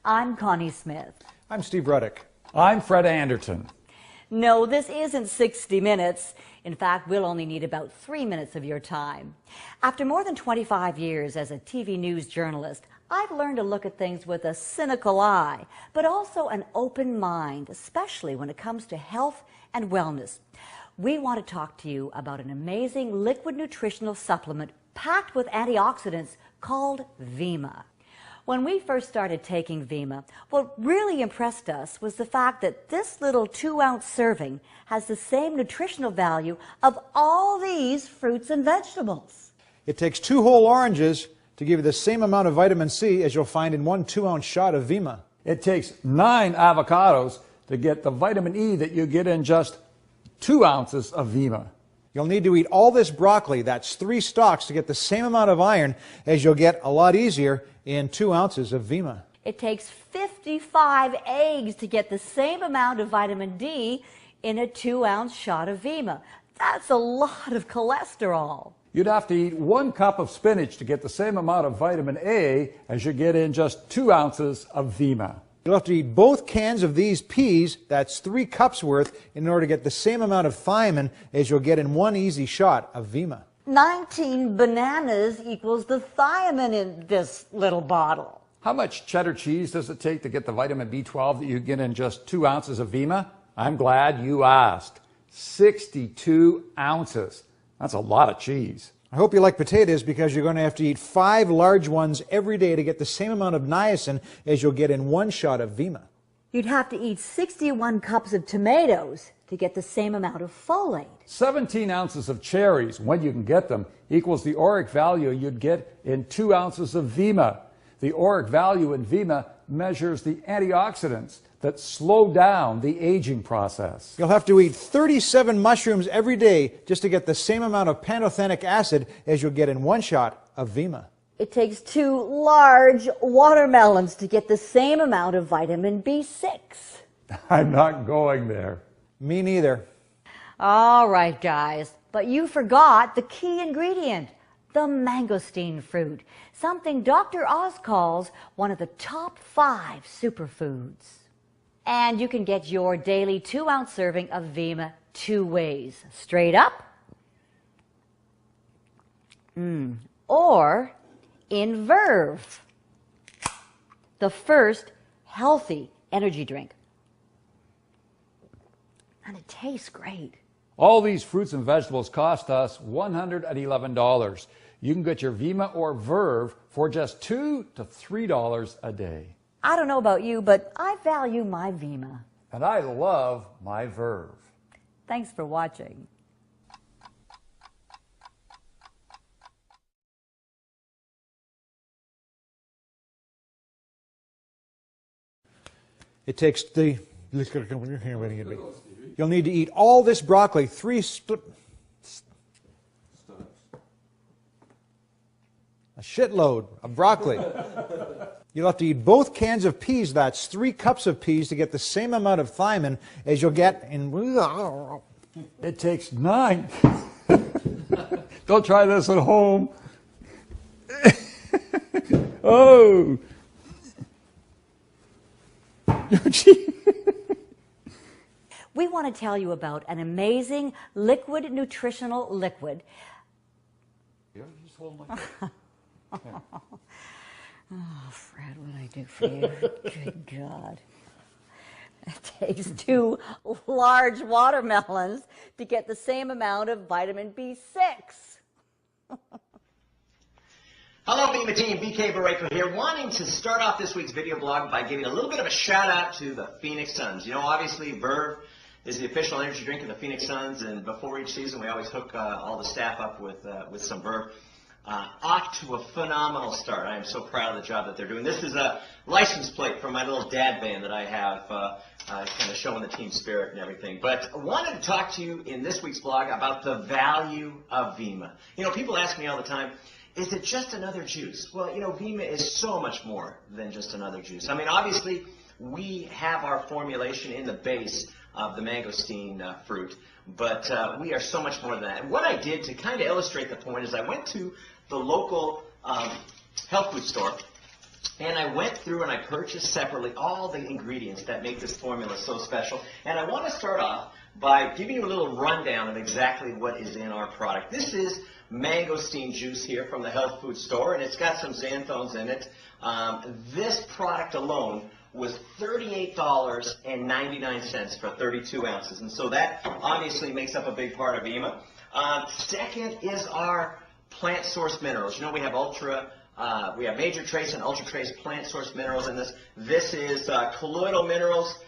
I'm Connie Smith. I'm Steve Ruddick. I'm Fred Anderton. No, this isn't 60 minutes. In fact, we'll only need about 3 minutes of your time. After more than 25 years as a TV news journalist, I've learned to look at things with a cynical eye, but also an open mind, especially when it comes to health and wellness. We want to talk to you about an amazing liquid nutritional supplement packed with antioxidants called VeMMA. When we first started taking VeMMA, what really impressed us was the fact that this little 2-ounce serving has the same nutritional value of all these fruits and vegetables. It takes 2 whole oranges to give you the same amount of vitamin C as you'll find in 1 2-ounce shot of VeMMA. It takes 9 avocados to get the vitamin E that you get in just 2 ounces of VeMMA. You'll need to eat all this broccoli, that's 3 stalks, to get the same amount of iron as you'll get a lot easier in 2 ounces of VeMMA. It takes 55 eggs to get the same amount of vitamin D in a 2-ounce shot of VeMMA. That's a lot of cholesterol. You'd have to eat 1 cup of spinach to get the same amount of vitamin A as you get in just 2 ounces of VeMMA. You'll have to eat both cans of these peas, that's 3 cups worth, in order to get the same amount of thiamine as you'll get in 1 easy shot of VeMMA. 19 bananas equals the thiamine in this little bottle. How much cheddar cheese does it take to get the vitamin B12 that you get in just 2 ounces of VeMMA? I'm glad you asked. 62 ounces. That's a lot of cheese. I hope you like potatoes because you're going to have to eat 5 large ones every day to get the same amount of niacin as you'll get in 1 shot of VeMMA. You'd have to eat 61 cups of tomatoes to get the same amount of folate. 17 ounces of cherries, when you can get them, equals the ORAC value you'd get in 2 ounces of VeMMA. The ORAC value in VeMMA measures the antioxidants that slow down the aging process. You'll have to eat 37 mushrooms every day just to get the same amount of pantothenic acid as you'll get in 1 shot of VeMMA. It takes 2 large watermelons to get the same amount of vitamin B6. I'm not going there. Me neither. All right, guys, but you forgot the key ingredient, the mangosteen fruit, something Dr. Oz calls one of the top 5 superfoods. And you can get your daily 2-ounce serving of VeMMA 2 ways, straight up, or in Verve, the first healthy energy drink. And it tastes great. All these fruits and vegetables cost us $111. You can get your VeMMA or Verve for just $2 to $3 a day. I don't know about you, but I value my VeMMA. And I love my Verve. Thanks for watching. It takes the... You'll need to eat all this broccoli, 3 a shitload of broccoli. You'll have to eat both cans of peas, that's 3 cups of peas, to get the same amount of thiamine as you'll get in... It takes 9. Don't try this at home. Oh. We want to tell you about an amazing liquid nutritional liquid. Just hold my... Oh, Fred, what did I do for you? Good God. It takes 2 large watermelons to get the same amount of vitamin B6. Hello, VeMMA team. BK Barreto here, wanting to start off this week's video blog by giving a little bit of a shout out to the Phoenix Suns. You know, obviously, Verve is the official energy drink of the Phoenix Suns, and before each season, we always hook all the staff up with some Verve. Off to a phenomenal start. I am so proud of the job that they're doing. This is a license plate for my little dad band that I have, kind of showing the team spirit and everything. But I wanted to talk to you in this week's blog about the value of VeMMA. You know, people ask me all the time, is it just another juice? Well, you know, VeMMA is so much more than just another juice. I mean, obviously, we have our formulation in the base of the mangosteen fruit, but we are so much more than that. And what I did to kind of illustrate the point is I went to the local health food store And I went through and I purchased separately all the ingredients that make this formula so special. And I want to start off by giving you a little rundown of exactly what is in our product. This is mangosteen juice here from the health food store, and it's got some xanthones in it. This product alone was $38.99 for 32 ounces. And so that obviously makes up a big part of VeMMA. Second is our plant source minerals. You know, we have we have major trace and ultra trace plant source minerals in this. This is colloidal minerals.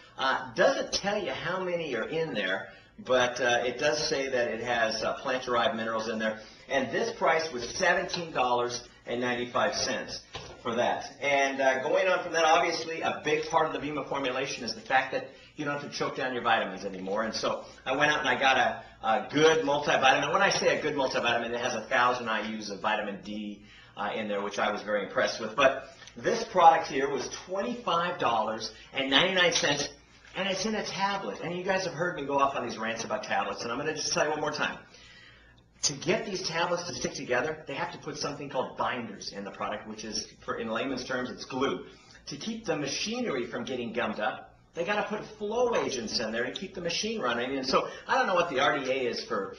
Doesn't tell you how many are in there, but it does say that it has plant derived minerals in there. And this price was $17.95 for that. And going on from that, obviously, a big part of the VeMMA formulation is the fact that you don't have to choke down your vitamins anymore. And so I went out and I got a good multivitamin. When I say a good multivitamin, it has 1,000 IUs of vitamin D in there, which I was very impressed with. But this product here was $25.99, and it's in a tablet. And you guys have heard me go off on these rants about tablets, and I'm going to just tell you one more time. To get these tablets to stick together, they have to put something called binders in the product, which is, in layman's terms, it's glue. To keep the machinery from getting gummed up, they got to put flow agents in there to keep the machine running. And so I don't know what the RDA is for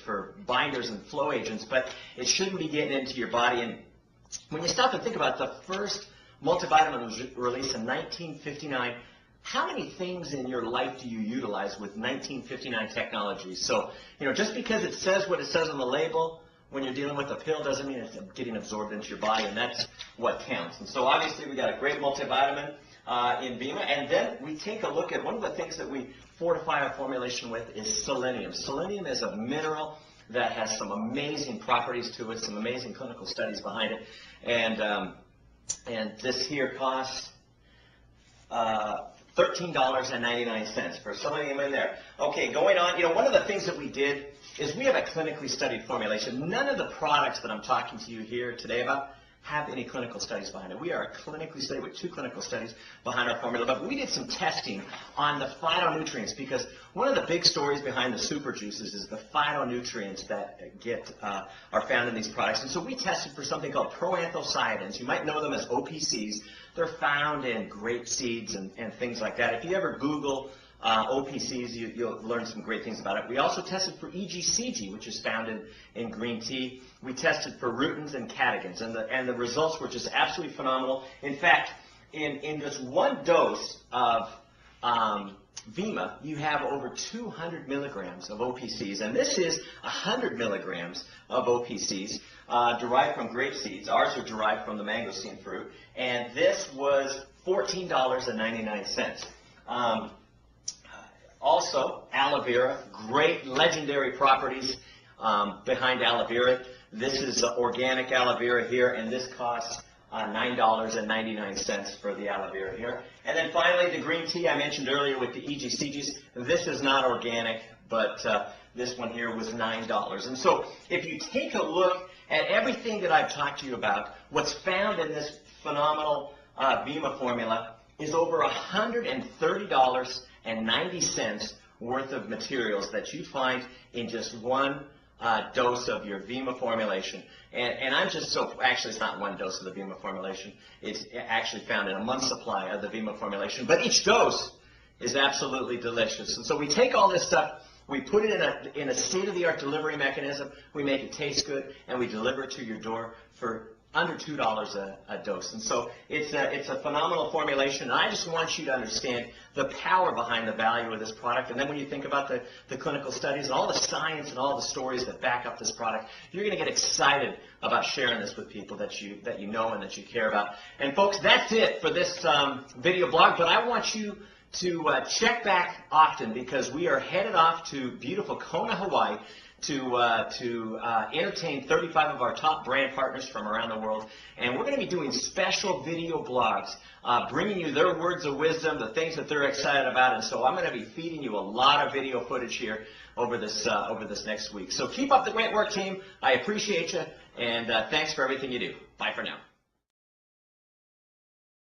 binders and flow agents, but it shouldn't be getting into your body. And when you stop and think about it, the first multivitamin was released in 1959. How many things in your life do you utilize with 1959 technology? So, you know, just because it says what it says on the label when you're dealing with a pill doesn't mean it's getting absorbed into your body, and that's what counts. And so obviously we got a great multivitamin in VeMMA, and then we take a look at one of the things that we fortify our formulation with is selenium. Selenium is a mineral that has some amazing properties to it, some amazing clinical studies behind it, and this here costs $13.99 for selenium in there. Okay, going on, you know, one of the things that we did is we have a clinically studied formulation. None of the products that I'm talking to you here today about have any clinical studies behind it. We are clinically studied with 2 clinical studies behind our formula, but we did some testing on the phytonutrients, because one of the big stories behind the super juices is the phytonutrients that are found in these products. And so we tested for something called proanthocyanins. You might know them as OPCs. They're found in grape seeds and things like that. If you ever Google OPCs, you'll learn some great things about it. We also tested for EGCG, which is found in green tea. We tested for rutins and catechins, and the results were just absolutely phenomenal. In fact, in just one dose of VeMMA, you have over 200 milligrams of OPCs, and this is 100 milligrams of OPCs derived from grape seeds. Ours are derived from the mangosteen fruit, and this was $14.99. Also, aloe vera, great legendary properties behind aloe vera. This is organic aloe vera here, and this costs $9.99 for the aloe vera here. And then finally, the green tea I mentioned earlier with the EGCGs. This is not organic, but this one here was $9. And so if you take a look at everything that I've talked to you about, what's found in this phenomenal VeMMA formula is over $130.90 worth of materials that you find in just one dose of your VeMMA formulation. And I'm just so, actually it's not one dose of the VeMMA formulation. It's actually found in a month's supply of the VeMMA formulation. But each dose is absolutely delicious. And so we take all this stuff, we put it in a state-of-the-art delivery mechanism, we make it taste good, and we deliver it to your door for under $2 a dose. And so it's a phenomenal formulation, and I just want you to understand the power behind the value of this product. And then when you think about the clinical studies and all the science and all the stories that back up this product, you're going to get excited about sharing this with people that you know and that you care about. And folks, that's it for this video blog, but I want you to check back often, because we are headed off to beautiful Kona, Hawaii, to entertain 35 of our top brand partners from around the world. And we're going to be doing special video blogs, bringing you their words of wisdom, the things that they're excited about. And so I'm going to be feeding you a lot of video footage here over this next week. So keep up the great work, team. I appreciate you, and thanks for everything you do. Bye for now.